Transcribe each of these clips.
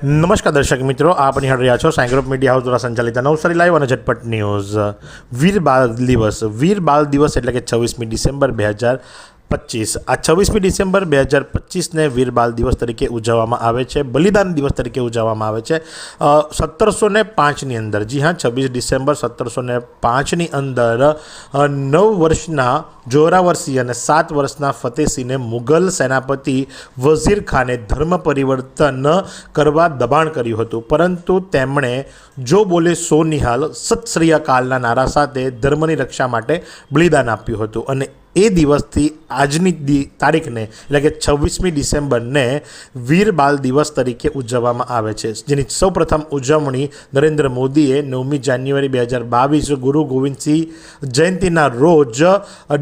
નમસ્કાર દર્શક મિત્રો, આપ નિહાળ રહ્યા છો સાઈ ગ્રુપ મીડિયા હાઉસ દ્વારા સંચાલિત નવસારી લાઈવ અને ઝટપટ ન્યૂઝ। વીર બાળ દિવસ એટલે કે 26મી ડિસેમ્બર 2025। આ 26મી ડિસેમ્બર 2025ને વીર બાળ દિવસ તરીકે ઉજવવામાં આવે છે, બલિદાન દિવસ તરીકે ઉજવવામાં આવે છે 1705ની અંદર। જી હા, 26 ડિસેમ્બર 1705ની અંદર 9 વર્ષના જોરાવરસિંહ અને 7 વર્ષના ફતેહસિંહને મુગલ સેનાપતિ વઝીર ખાને ધર્મ પરિવર્તન કરવા દબાણ કર્યું હતું, પરંતુ તેમણે જો બોલે સો નિહાલ સત શ્રી અકાલના નારા સાથે ધર્મની રક્ષા માટે બલિદાન આપ્યું હતું। અને એ દિવસથી આજની તારીખને એટલે કે 26મી ડિસેમ્બરને વીર બાળ દિવસ તરીકે ઉજવવામાં આવે છે, જેની સૌપ્રથમ ઉજવણી નરેન્દ્ર મોદીએ 9મી જાન્યુઆરી 2022 ગુરુ ગોવિંદસિંહ જયંતિના રોજ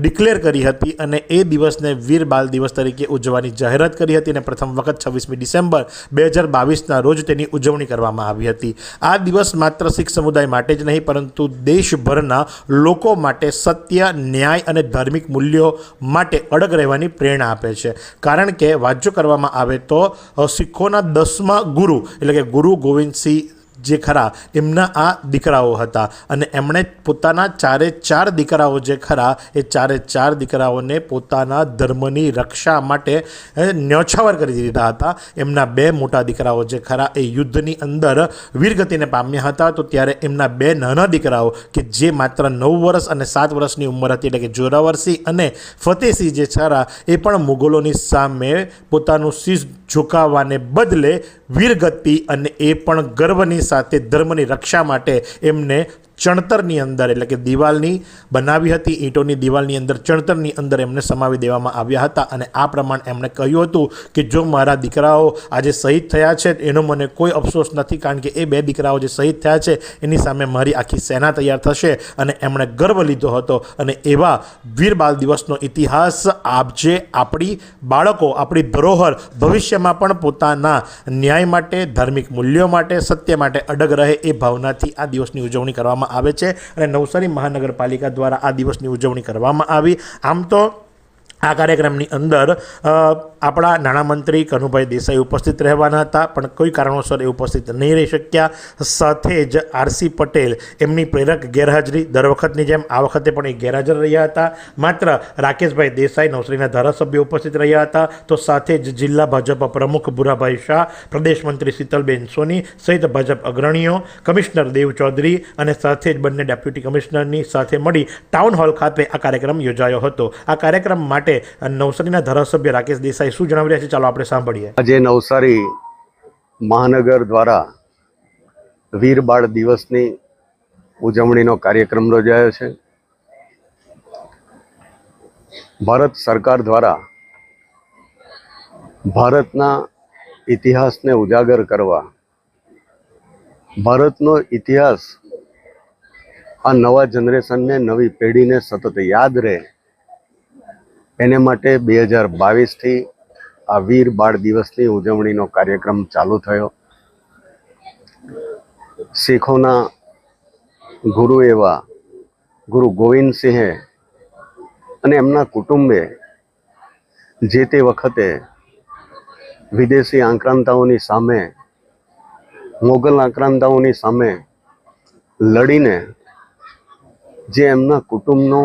ડિક્લેર કરી હતી અને એ દિવસને વીર બાળ દિવસ તરીકે ઉજવવાની જાહેરાત કરી હતી અને પ્રથમ વખત 26મી ડિસેમ્બર 2022ના રોજ તેની ઉજવણી કરવામાં આવી હતી। આ દિવસ માત્ર શીખ સમુદાય માટે જ નહીં, પરંતુ દેશભરના લોકો માટે સત્ય, ન્યાય અને ધાર્મિક મૂલ્યો માટે અડગ રહેવાની પ્રેરણા આપે છે। કારણ કે વાત જો કરવામાં આવે તો શીખોના 10મા ગુરુ એટલે કે ગુરુ ગોવિંદસિંહ જે ખરા એમના આ દીકરાઓ હતા અને એમણે પોતાના 4 દીકરાઓ જે ખરા એ 4 દીકરાઓને પોતાના ધર્મની રક્ષા માટે ન્યોછાવર કરી દીધા હતા। એમના 2 મોટા દીકરાઓ જે ખરા એ યુદ્ધની અંદર વીરગતિને પામ્યા હતા, તો ત્યારે એમના 2 નાના દીકરાઓ કે જે માત્ર 9 વર્ષ અને 7 વર્ષની ઉંમર હતી, એટલે કે જોરાવરસિંહ અને ફતેહસિંહ જે ખરા એ પણ મુગલોની સામે પોતાનું શીશ ઝુકાવવાને બદલે વીરગતિ અને એ પણ ગર્વની સાથે ધર્મની રક્ષા માટે એમને ચણતરની અંદર એટલે કે દિવાલની બનાવી હતી, ઈંટોની દિવાલની અંદર ચણતરની અંદર એમને સમાવી દેવામાં આવ્યા હતા। અને આ પ્રમાણે એમણે કહ્યું હતું કે જો મારા દીકરાઓ આજે શહીદ થયા છે એનો મને કોઈ અફસોસ નથી, કારણ કે એ 2 દીકરાઓ જે શહીદ થયા છે એની સામે મારી આખી સેના તૈયાર થશે અને એમણે ગર્વ લીધો હતો। અને એવા વીર બાળ દિવસનો ઇતિહાસ આપજે આપણી બાળકો, આપણી ધરોહર ભવિષ્યમાં પણ પોતાના ન્યાય માટે, ધાર્મિક મૂલ્યો માટે, સત્ય માટે અડગ રહે એ ભાવનાથી આ દિવસની ઉજવણી કરવામાં આવે છે અને નવસારી મહાનગરપાલિકા દ્વારા આ દિવસની ઉજવણી કરવામાં આવી। આમ તો આ કાર્યક્રમની અંદર આપણા નાણામંત્રી કનુભાઈ દેસાઈ ઉપસ્થિત રહેવાના હતા, પણ કોઈ કારણોસર એ ઉપસ્થિત નહીં રહી શક્યા। સાથે જ આરસી પટેલ એમની પ્રેરક ગેરહાજરી, દર વખતની જેમ આ વખતે પણ એ ગેરહાજર રહ્યા હતા। માત્ર રાકેશભાઈ દેસાઈ નવસારીના ધારાસભ્ય ઉપસ્થિત રહ્યા હતા, તો સાથે જ જિલ્લા ભાજપ પ્રમુખ ભુરાભાઈ શાહ, પ્રદેશ મંત્રી શીતલબેન સોની સહિત ભાજપ અગ્રણીઓ, કમિશનર દેવ ચૌધરી અને સાથે જ બંને ડેપ્યુટી કમિશનરની સાથે મળી ટાઉન હોલ ખાતે આ કાર્યક્રમ યોજાયો હતો। આ કાર્યક્રમ માટે નવસારીના ધારાસભ્ય રાકેશ દેસાઈ શું જણાવી રહ્યા છે, ચાલો આપણે સાંભળીએ। આજે નવસારી મહાનગર દ્વારા વીર બાળ દિવસની ઉજવણીનો કાર્યક્રમ યોજાયો છે। ભારત સરકાર દ્વારા ભારતના ઇતિહાસને ઉજાગર કરવા, ભારતનો ઇતિહાસ આ નવા જનરેશનને, નવી પેઢીને સતત યાદ રહે એને માટે 2022થી આ વીર બાળ દિવસની ઉજવણીનો કાર્યક્રમ ચાલુ થયો। શીખોના ગુરુ એવા ગુરુ ગોવિંદસિંહે અને એમના કુટુંબે જે તે વખતે વિદેશી આક્રાંતાઓની સામે, મોગલ આક્રાંતાઓની સામે લડીને જે એમના કુટુંબનો,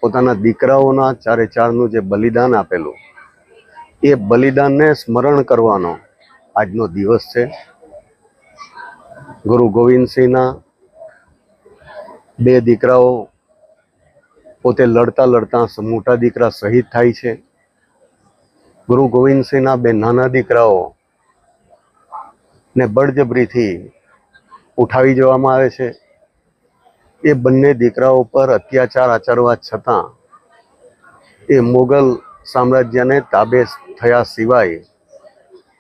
પોતાના દીકરાઓના 4નું જે બલિદાન આપેલું, એ બલિદાનને સ્મરણ કરવાનો આજનો દિવસ છે। ગુરુ ગોવિંદસિંહના 2 દીકરાઓ પોતે લડતા લડતા મોટા દીકરા શહીદ થાય છે। ગુરુ ગોવિંદસિંહના 2 નાના દીકરાઓ ને બળજબરીથી ઉઠાવી જવામાં આવે છે। એ બંને દીકરાઓ પર અત્યાચાર આચરવા છતાં એ મુગલ સામ્રાજ્યને તાબે થયા સિવાય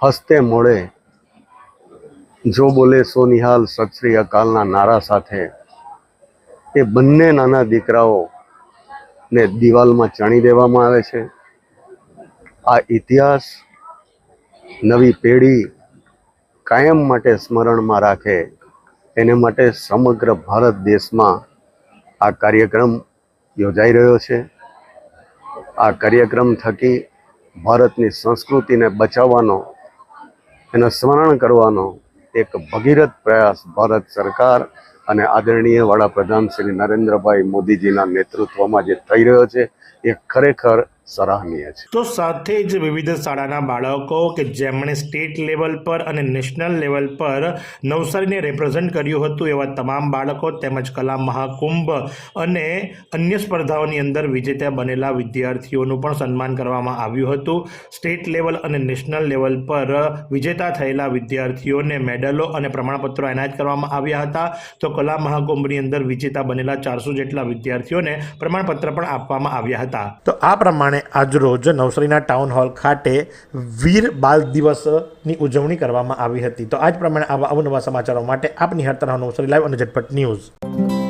હસ્તે મોડે જો બોલે સો નિહાલ સત શ્રી અકાલના નારા સાથે એ બંને નાના દીકરાઓને દિવાલમાં ચણી દેવામાં આવે છે। આ ઇતિહાસ નવી પેઢી કાયમ માટે સ્મરણમાં રાખે એને માટે સમગ્ર ભારત દેશમાં આ કાર્યક્રમ યોજાઈ રહ્યો છે। આ કાર્યક્રમ થકી ભારતની સંસ્કૃતિને બચાવવાનો એનું સ્મરણ કરવાનો એક ભગીરથ પ્રયાસ ભારત સરકાર અને આદરણીય વડાપ્રધાન શ્રી નરેન્દ્રભાઈ મોદીજીના નેતૃત્વમાં જે થઈ રહ્યો છે એ ખરેખર સરાહનીય છે. તો સાથે જ વિવિધ શાળાના બાળકો કે જેમણે સ્ટેટ લેવલ પર અને નેશનલ લેવલ પર નવસારીને રિપ્રેઝેન્ટ કર્યું હતું એવા તમામ બાળકો તેમજ કલા મહાકુંભ અને અન્ય સ્પર્ધાઓની અંદર વિજેતા બનેલા વિદ્યાર્થીઓનું પણ સન્માન કરવામાં આવ્યું હતું. સ્ટેટ લેવલ અને નેશનલ લેવલ પર વિજેતા થયેલા વિદ્યાર્થીઓને મેડલો અને પ્રમાણપત્રો એનાયત કરવામાં આવ્યા હતા. તો કલા મહાકુંભની અંદર વિજેતા બનેલા 400 જેટલા વિદ્યાર્થીઓને પ્રમાણપત્ર પણ આપવામાં આવ્યા હતા. તો આ પ્રમાણે આજરોજ નવસારીના ટાઉન હોલ ખાતે વીર બાલ દિવસની ઉજવણી કરવામાં આવી હતી. તો આજ પ્રમાણે આવા અવનવા સમાચારો માટે આપ નિહાળતા રહો નવસારી લાઈવ અને ઝટપટ ન્યૂઝ.